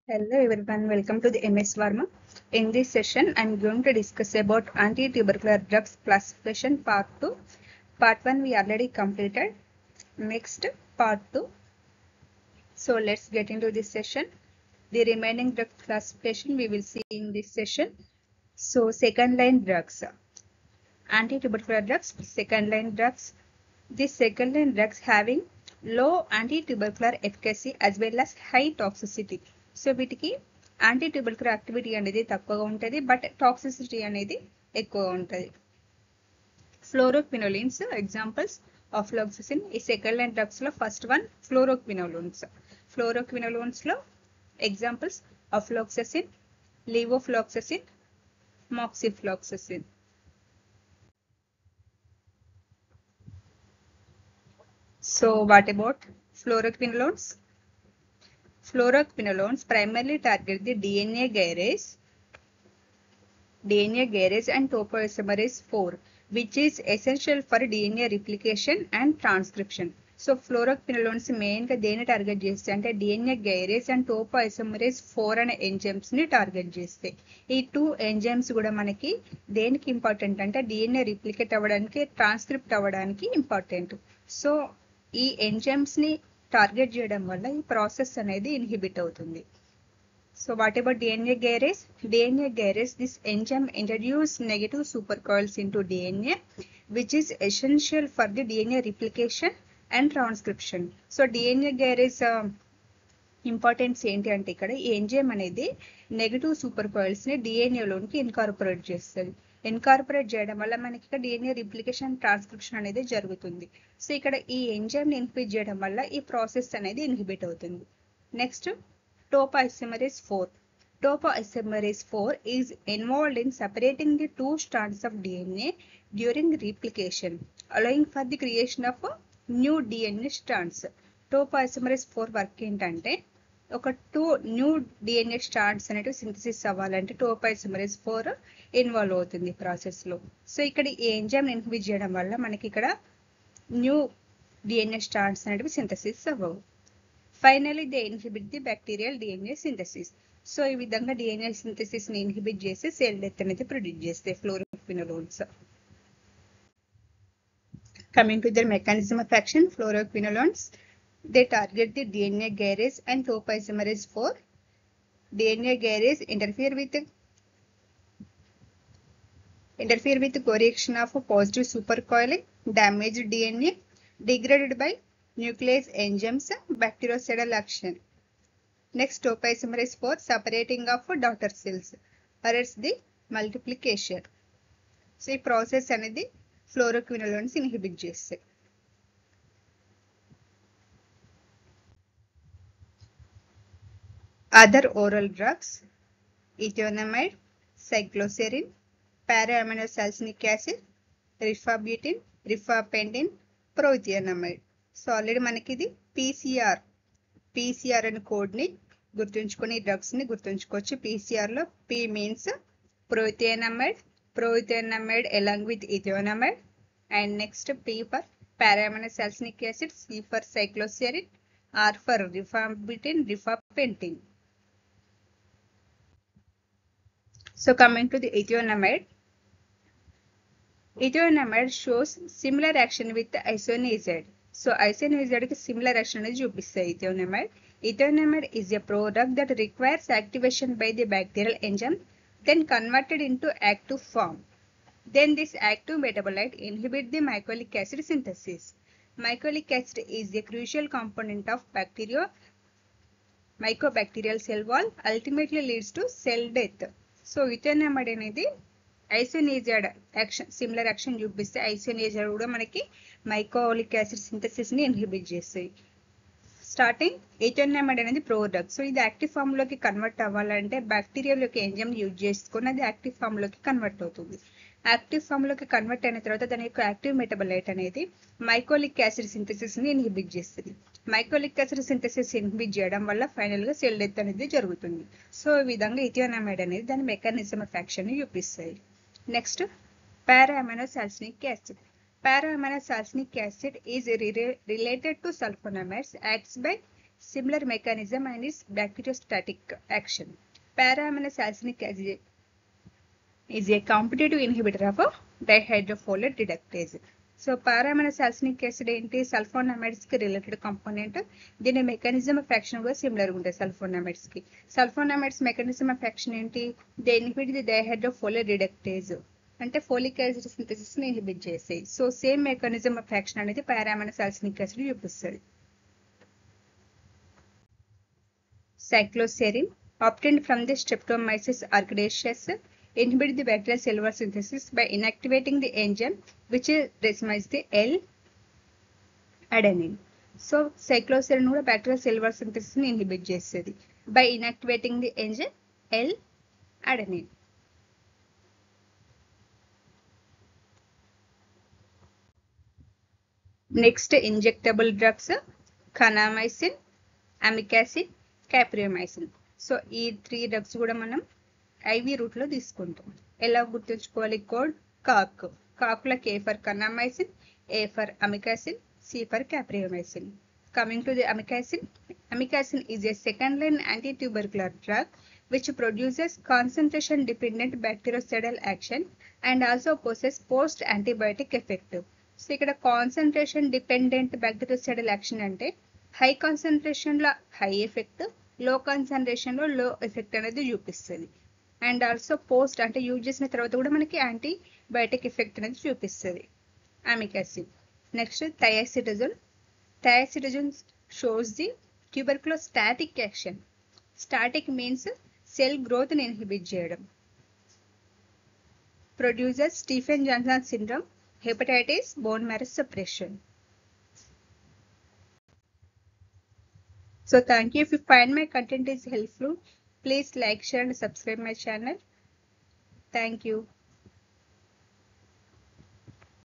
Hello everyone, welcome to the MS Varma. In this session, I am going to discuss about anti-tubercular drugs classification part 2. Part 1 we already completed. Next part 2. So let's get into this session. The remaining drug classification we will see in this session. So second line drugs. Anti-tubercular drugs, second line drugs. The second line drugs having low anti-tubercular efficacy as well as high toxicity. So వీటికి anti tubercular activity అనేది తక్కువగా ఉంటుంది, but toxicity అనేది ఎక్కువగా ఉంటుంది. Fluoroquinolones examples ofloxacin. ఈ second line drugs లో first one fluoroquinolones. Fluoroquinolones లో examples ofloxacin, levofloxacin, moxifloxacin. So what about fluoroquinolones? Fluoroquinolones primarily target the DNA gyrase and topoisomerase 4, which is essential for DNA replication and transcription. So fluoroquinolones main గా దేని target చేస్తే అంటే DNA gyrase and topoisomerase 4 అనే enzymes ని target చేస్తాయి. ఈ two enzymes కూడా మనకి దేనికి ఇంపార్టెంట్ అంటే DNA రిప్లికేట్ అవ్వడానికి, ట్రాన్స్క్రిప్ట్ అవ్వడానికి ఇంపార్టెంట్. సో ఈ ఎంజైమ్స్ ని టార్గెట్ చేయడం వల్ల ఈ ప్రాసెస్ అనేది ఇన్హిబిట్ అవుతుంది. So what about DNA gyrase? DNA gyrase, this enzyme introduce negative supercoils into DNA, which is essential for the DNA replication and transcription. So DNA gyrase importance ఏంటి అంటే ఇక్కడ ఈ ఎంజైమ్ అనేది నెగటివ్ సూపర్ కాయిల్స్ ని DNA లోనికి incorporate చేస్తుంది. Incorporate చేయడం వల్ల మనకి ఇక్కడ DNA రిప్లికేషన్, ట్రాన్స్క్రిప్షన్ అనేది జరుగుతుంది. సో ఇక్కడ ఈ ఎంజైమ్ ని ఇన్హిబిట్ చేయడం వల్ల ఈ ప్రాసెస్ అనేది ఇన్హిబిట్ అవుతుంది. Next topoisomerase 4. Topoisomerase 4 is involved in separating the two strands of DNA during replication, allowing for the creation of new DNA strands. Topoisomerase 4 work ఏంటంటే ఒక టూ న్యూ DNA స్ట్రాండ్స్ అనేటివి synthesis అవ్వాలంటే టోపాయిసమరేస్ 4 involve అవుతుంది process లో. So ఇక్కడ ఈ enzyme inhibit చేయడం వల్ల మనకి ఇక్కడ న్యూ DNA స్ట్రాండ్స్ అనేటివి సింథసిస్ అవ్వవు. Finally they inhibit the bacterial DNA synthesis. So ఈ విధంగా DNA సింథసిస్ ని ఇన్హిబిట్ చేసి సెల్ డెత్ అనేది ప్రొడ్యూస్ చేస్తాయి fluoroquinolones. Coming to their mechanism of action, fluoroquinolones, they target the DNA gyrase and topoisomerase 4. DNA gyrase interfere with correction of positive supercoiling, damaged DNA, degraded by nuclease enzymes, bactericidal action. Next, topoisomerase 4 separating of daughter cells, arrests the multiplication. So ఈ process అనేది fluoroquinolones inhibit చేస్తాయి. Other oral drugs, ethionamide, cycloserine, para-aminosalicylic acid, rifabutin, rifapentine, proethionamide. So already మనకి ఇది PCR అనే code ని గుర్తుంచుకొని drugs ని గుర్తుంచుకోవచ్చు. PCR లో P means proethionamide along with ethionamide, and next P for para-aminosalicylic acid, C for cycloserine, R for rifabutin, rifapentine. So coming to the ethionamide shows similar action with the isoniazid. So isoniazid కి similar action అనేది చూపిస్తాయి ethionamide is a product that requires activation by the bacterial enzyme, then converted into active form. Then this active metabolite inhibit the mycolic acid synthesis. Mycolic acid is a crucial component of mycobacterial cell wall, ultimately leads to cell death. So ethionamide అనేది ఐసోనేజైడ్ action, similar action చూపిస్తే ఐసోనేజైడ్ కూడా మనకి mycolic acid synthesis ని inhibit చేస్తాయి. Starting ethionamide అనేది product. So ఇది active form లోకి convert అవ్వాలంటే బ్యాక్టీరియల్ యొక్క ఎంజైమ్ యూజ్ చేసుకుని అది యాక్టివ్ ఫామ్ లోకి కన్వర్ట్ అవుతుంది. యాక్టివ్ ఫామ్ లోకి కన్వర్ట్ అయిన తర్వాత దాని యొక్క యాక్టివ్ మెటబలైట్ అనేది మైకోలిక్ యాసిడ్ సింథసిస్ ని ఇన్హిబిట్ చేస్తుంది. మైకోలిక్ యాసిడ్ సింథసిస్ ఇన్హిబిట్ చేయడం వల్ల ఫైనల్ గా సెల్ డెత్ అనేది జరుగుతుంది. సో ఈ విధంగా ethionamide అనేది దాని మెకానిజం ఆఫ్ యాక్షన్ ని చూపిస్తాయి. Next para-aminosalicylic acid. Para-aminosalicylic acid is related to sulfonamides, acts by similar mechanism and its bacteriostatic action. Para-amino salicylic acid is a competitive inhibitor of dihydrofolate reductase. So para-amino salicylic acid ఏంటి sulphonamides కి related component. దీని mechanism of action కూడా similar గా ఉంటుంది sulphonamides కి. Sulphonamides mechanism of action ఏంటి? They inhibit the dihydrofolate reductase అంటే folic acid synthesis ని ఇన్హిబిట్ చేస్తాయి. So same mechanism of action అనేది para-amino salicylic acid చూపిస్తుంది. Cycloserine obtained from the Streptomyces agaricus inhibit the bacterial cellular synthesis by inactivating the enzyme which racemizes the L-adenine. So cycloserine కూడా bacterial cellular synthesis ని inhibit చేస్తుంది by inactivating the enzyme L-adenine. Next injectable drugs kanamycin, amikacin, capreomycin. So ఈ 3 drugs కూడా మనం IV route లో తీసుకుంటాం. ఎలా గుర్తుంచుకోవాలి? కోడ్ కాక్. కాకుల K for kanamycin, A for amikacin, C for capreomycin. Coming to the amikacin, amikacin is a second line anti-tubercular drug which produces concentration dependent bactericidal action and also possesses post antibiotic effect. So ఇక్కడ concentration dependent bactericidal action అంటే high concentration లో high effect, low concentration లో low effect అనేది చూపిస్తుంది. And also post అంటే use చేసిన తర్వాత కూడా మనకి యాంటీబయాటిక్ ఎఫెక్ట్ అనేది చూపిస్తుంది amikacin. Next thiacetazone. Thiacetazone shows the tuberculostatic action. Static means cell growth ని ఇన్హిబిట్ చేయడం. Produces Stephen Johnson syndrome, hepatitis, bone marrow suppression. So thank you. If you find my content is helpful, please like, share and subscribe my channel. Thank you.